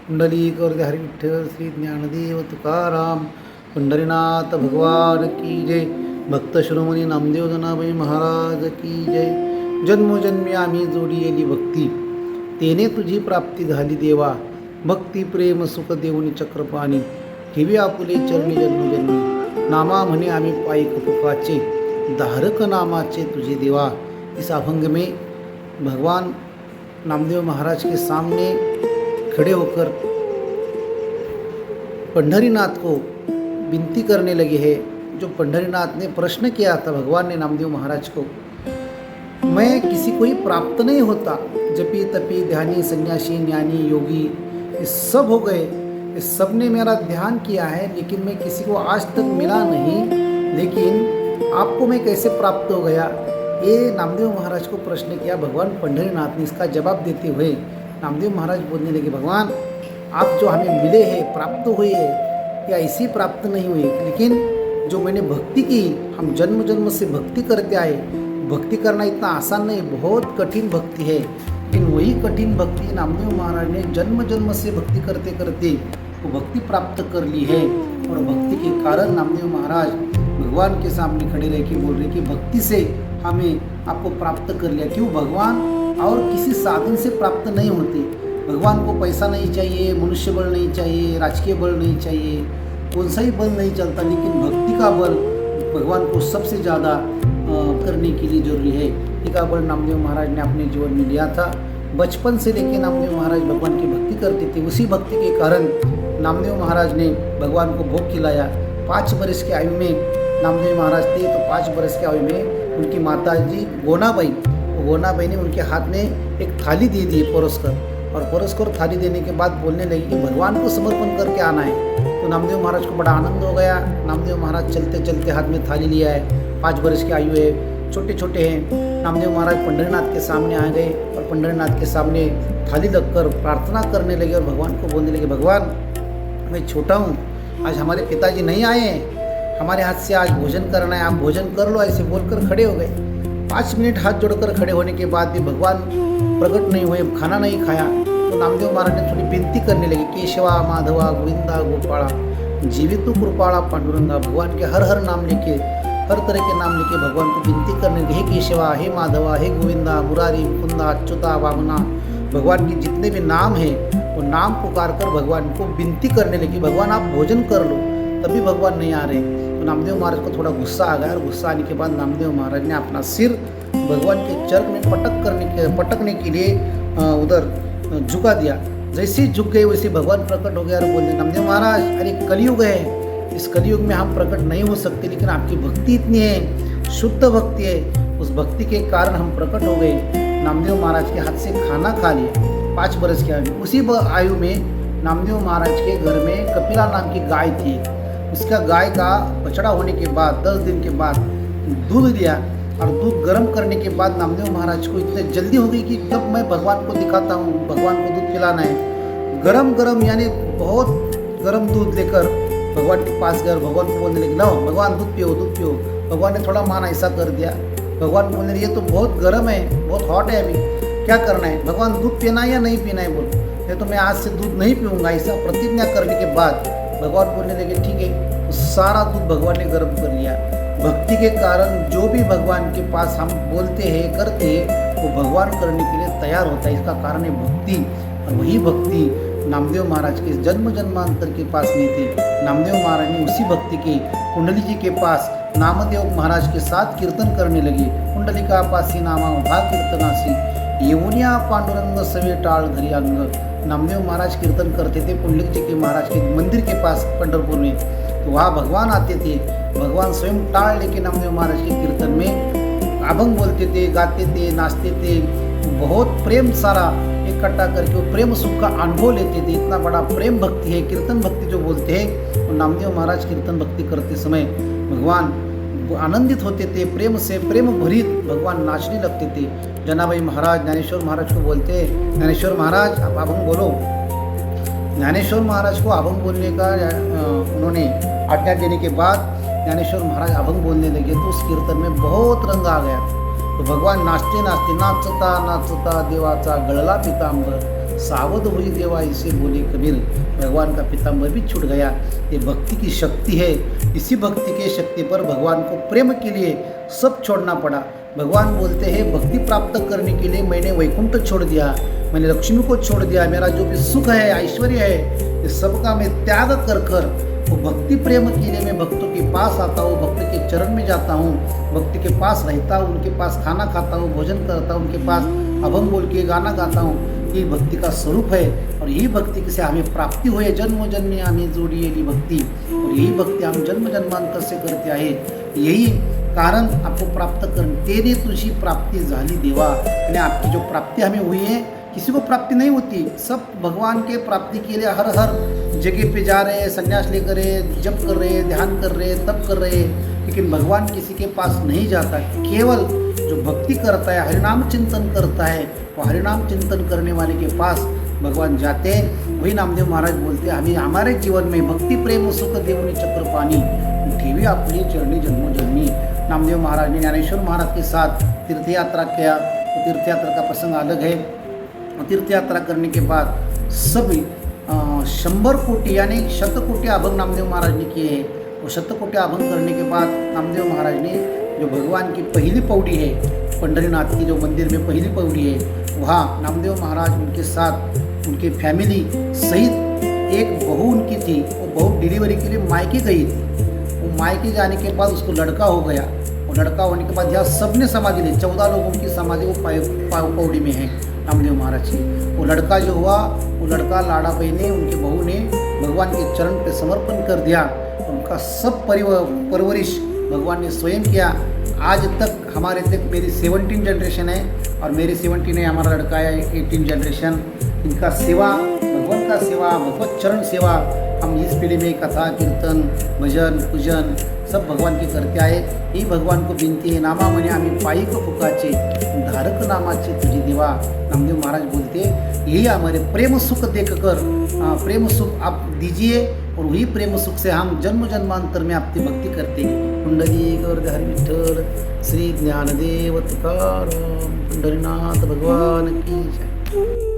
कुंडलिक वरदे हरी विठ्ठल श्री ज्ञानदेव तुकाराम पंढरीनाथ भगवान की जय. भक्त शिरोमणी नामदेव जनाबाई महाराज की जय. जन्मोजन्मी आम्ही जोडीली भक्ती, तेने तुझी प्राप्ती झाली देवा. भक्ती प्रेम सुख देऊनी चक्रपाणी, ठेवी आपुले चरणी जन्मोजन्मी. नामा म्हणे आम्ही पायी कपुकाचे, धारक नामाचे तुझे देवा. इस अभंग में भगवान नामदेव महाराज के सामने खड़े होकर पंढरीनाथ को विनती करने लगे हैं. जो पंढरीनाथ ने प्रश्न किया था भगवान ने नामदेव महाराज को, मैं किसी को ही प्राप्त नहीं होता. जपी तपी ध्यानी सन्यासी ज्ञानी योगी ये सब हो गए, ये सब ने मेरा ध्यान किया है, लेकिन मैं किसी को आज तक मिला नहीं. लेकिन आपको मैं कैसे प्राप्त हो गया, ये नामदेव महाराज को प्रश्न किया भगवान पंढरीनाथ ने. इसका जवाब देते हुए नामदेव महाराज बोलने लगे, भगवान आप जो हमें मिले हैं, प्राप्त हुए हैं, या ऐसी प्राप्त नहीं हुई, लेकिन जो मैंने भक्ति की, हम जन्म जन्म से भक्ति करते आए. भक्ति करना इतना आसान नहीं, बहुत कठिन भक्ति है. लेकिन वही कठिन भक्ति नामदेव महाराज ने जन्म जन्म से भक्ति करते करते वो भक्ति प्राप्त कर ली है. और भक्ति के कारण नामदेव महाराज भगवान के सामने खड़े रह के बोल रहे कि भक्ति से हमें आपको प्राप्त कर लिया. क्यों? भगवान और किसी साधन से प्राप्त नहीं होते. भगवान को पैसा नहीं चाहिए, मनुष्य बल नहीं चाहिए, राजकीय बल नहीं चाहिए, कौन सा ही बल नहीं चलता, लेकिन भक्ति का बल भगवान को सबसे ज़्यादा करने के लिए जरूरी है. भक्ति का बल नामदेव महाराज ने अपने जीवन में लिया था. बचपन से लेकर नामदेव महाराज भगवान की भक्ति करते थे. उसी भक्ति के कारण नामदेव महाराज ने भगवान को भोग खिलाया. 5 वर्ष की आयु में नामदेव महाराज थे, तो 5 वर्ष की आयु में उनकी माता जी गोनाबाई ने उनके हाथ में एक थाली दे दी परोसकर. और परोसकर थाली देने के बाद बोलने लगी कि भगवान को समर्पण करके आना है. तो नामदेव महाराज को बड़ा आनंद हो गया. नामदेव महाराज चलते चलते हाथ में थाली लिया है. 5 वर्ष की आयु है, छोटे छोटे हैं. नामदेव महाराज पंढरीनाथ के सामने आ गए और पंढरीनाथ के सामने थाली रखकर प्रार्थना करने लगे और भगवान को बोलने लगे, भगवान मैं छोटा हूँ, आज हमारे पिताजी नहीं आए हैं, हमारे हाथ से आज भोजन करना है, आप भोजन कर लो. ऐसे बोलकर खड़े हो गए. 5 मिनट हाथ जोड़कर खड़े होने के बाद भी भगवान प्रकट नहीं हुए, खाना नहीं खाया. तो नामदेव महाराज ने थोड़ी विनती करने लगे, केशवा माधवा गोविंदा गोपाला जीवित कृपाला पांडुरंगा. भगवान के हर हर नाम लेके, हर तरह के नाम लेके भगवान को विनती करने लगे, हे केशवा, हे माधवा, हे गोविंदा, मुरारी, मुकुंदा, अच्युता, वामना. भगवान के जितने भी नाम हैं वो नाम पुकार कर भगवान को विनती करने लगी, भगवान आप भोजन कर लो. तभी भगवान नहीं आ रहे. तो नामदेव महाराज को थोड़ा गुस्सा आ गया और गुस्सा आने के बाद नामदेव महाराज ने अपना सिर भगवान के चरण में पटकने के लिए उधर झुका दिया. जैसे झुक गए वैसे भगवान प्रकट हो गया और बोले, नामदेव महाराज अरे कलयुग है, इस कलयुग में हम प्रकट नहीं हो सकते, लेकिन आपकी भक्ति इतनी है, शुद्ध भक्ति है, उस भक्ति के कारण हम प्रकट हो गए. नामदेव महाराज के हाथ से खाना खा लिया. 5 वर्ष की आयु में. उसी आयु में नामदेव महाराज के घर में कपिला नाम की गाय थी. उसका गाय का बछड़ा होने के बाद 10 दिन के बाद दूध दिया और दूध गर्म करने के बाद नामदेव महाराज को इतनी जल्दी हो गई कि तब मैं भगवान को दिखाता हूँ, भगवान को दूध पिलाना है. गरम यानी बहुत गर्म दूध लेकर भगवान के पास गए. भगवान को बोलने लगे, लो भगवान दूध पियो. भगवान ने थोड़ा मान ऐसा कर दिया. भगवान बोलने लगे, ये तो बहुत गर्म है, बहुत हॉट है, अभी क्या करना है, भगवान दूध पीना है या नहीं पीना है. बोलो, ये तो मैं आज से दूध नहीं पीऊँगा. ऐसा प्रतिज्ञा करने के बाद भगवान बोलने लगे, ठीक है. तो सारा दूध भगवान ने गर्म कर लिया. भक्ति के कारण जो भी भगवान के पास हम बोलते हैं, करते हैं, वो भगवान करने के लिए तैयार होता है. इसका कारण है भक्ति. और वही भक्ति नामदेव महाराज के जन्म जन्मांतर के पास नहीं थी. नामदेव महाराज ने उसी भक्ति के कुंडली जी के पास नामदेव महाराज के साथ कीर्तन करने लगे. कुंडलिका पासी नामा उभा कीर्तनासी, येऊनिया पांडुरंग सवे टाळ धरी अंग. नामदेव महाराज कीर्तन करते थे पुंडलिक जी के महाराज के मंदिर के पास पंढरपुर में. तो वहाँ भगवान आते थे. भगवान स्वयं टाळ लेके नामदेव महाराज के कीर्तन में अभंग बोलते थे, गाते थे, नाचते थे. बहुत प्रेम सारा इकट्ठा करके वो प्रेम सुख का अनुभव लेते थे. इतना बड़ा प्रेम भक्ति है, कीर्तन भक्ति जो बोलते हैं. और नामदेव महाराज कीर्तन भक्ति करते समय भगवान आनंदित होते थे. प्रेम से प्रेम भरित भगवान नाचने लगते थे. जनाबाई महाराज ज्ञानेश्वर महाराज को बोलते, ज्ञानेश्वर महाराज आप अभंग बोलो. ज्ञानेश्वर महाराज को अभंग बोलने का उन्होंने आज्ञा देने के बाद ज्ञानेश्वर महाराज अभंग बोलने लगे. तो उस कीर्तन में बहुत रंग आ गया. तो भगवान नाचते नाचते, नाचता नाचता देवाचा गळला पितांबर, सावध हुई देवा इसे बोले कबीर। भगवान का पीताम्बर भी छूट गया। ये भक्ति की शक्ति है। इसी भक्ति के शक्ति पर भगवान को प्रेम के लिए सब छोड़ना पड़ा। भगवान बोलते हैं भक्ति प्राप्त करने के लिए मैंने वैकुंठ छोड़ दिया, मैंने लक्ष्मी को छोड़ दिया, मेरा जो भी सुख है ऐश्वर्य है ये सबका मैं त्याग कर कर वो भक्ति प्रेम के लिए मैं भक्तों के पास आता हूँ, भक्त के चरण में जाता हूँ, भक्ति के पास रहता हूँ, उनके पास खाना खाता हूँ, भोजन करता हूँ, उनके पास अभंग बोल के गाना गाता हूँ। ये भक्ति का स्वरूप है और यही भक्ति से हमें प्राप्ति हुई। जन्म जन्मी हमें जोडीली भक्ती, और यही भक्ती हम जन्म जन्मांतर से करते आहे। यही कारण आपको प्राप्त करने तेने तुझी प्राप्ति झाली देवा। यानी आपकी जो प्राप्ति हमें हुई है किसी को प्राप्ति नहीं होती, सब भगवान के प्राप्ति के लिए हर हर जगह पे जा रहे हैं, संन्यास लेकर रहे, जप कर रहे हैं, ध्यान कर रहे हैं, तप कर रहे हैं, लेकिन भगवान किसी के पास नहीं जाता। केवल जो भक्ति करता है, हरिनाम चिंतन करता है, वो हरिनाम चिंतन करने वाले के पास भगवान जाते हैं। वही नामदेव महाराज बोलते हैं हमें हमारे जीवन में भक्ति प्रेम सुख देवनी चक्र पानी ठेवी अपनी चरणी जन्मोजन्मी। नामदेव महाराज ने ज्ञानेश्वर महाराज के साथ तीर्थ यात्रा किया। तो तीर्थ यात्रा का प्रसंग अलग है। तीर्थ यात्रा करने के बाद सभी 100 कोटि यानी 100 कोटि अभंग नामदेव महाराज ने किए हैं। वो 100 कोटि अभंग करने के बाद नामदेव महाराज ने जो भगवान की पहली पौड़ी है, पंढरीनाथ की जो मंदिर में पहली पौड़ी है, वहाँ नामदेव महाराज उनके साथ उनके फैमिली सहित एक बहू उनकी थी। वो बहू डिलीवरी के लिए मायके गई थी। वो मायके जाने के बाद उसको लड़का हो गया। और लड़का होने के बाद यहाँ सबने समाधि ली, 14 लोगों की समाधि वो पौड़ी में है नामदेव महाराज की। वो लड़का जो हुआ वो लड़का लाड़ा बहन ने उनके बहू ने भगवान के चरण पे समर्पण कर दिया। उनका सब परवरिश भगवान ने स्वयं किया। आज तक हमारे तक मेरी 17 जनरेशन है और मेरी 17 है, हमारा लड़का है 18 जनरेशन। इनका सेवा, भगवान का सेवा, भगवत चरण सेवा हम इस पीढ़ी में कथा कीर्तन भजन पूजन सब भगवान के करते आए। ही भगवान को विनती है नामा म्हणे आम्ही पायी को फुकाचे धारक नामाचे तुझे देवा। नामदेव महाराज बोलते यही हमारे प्रेम सुख देख कर प्रेम सुख आप दीजिए और वही प्रेम सुख से हम जन्म जन्मांतर में आपकी भक्ति करते। कुंडली गौर हरि विठ्ठल श्री ज्ञानदेव तुकाराम पंढरीनाथ भगवान की जय।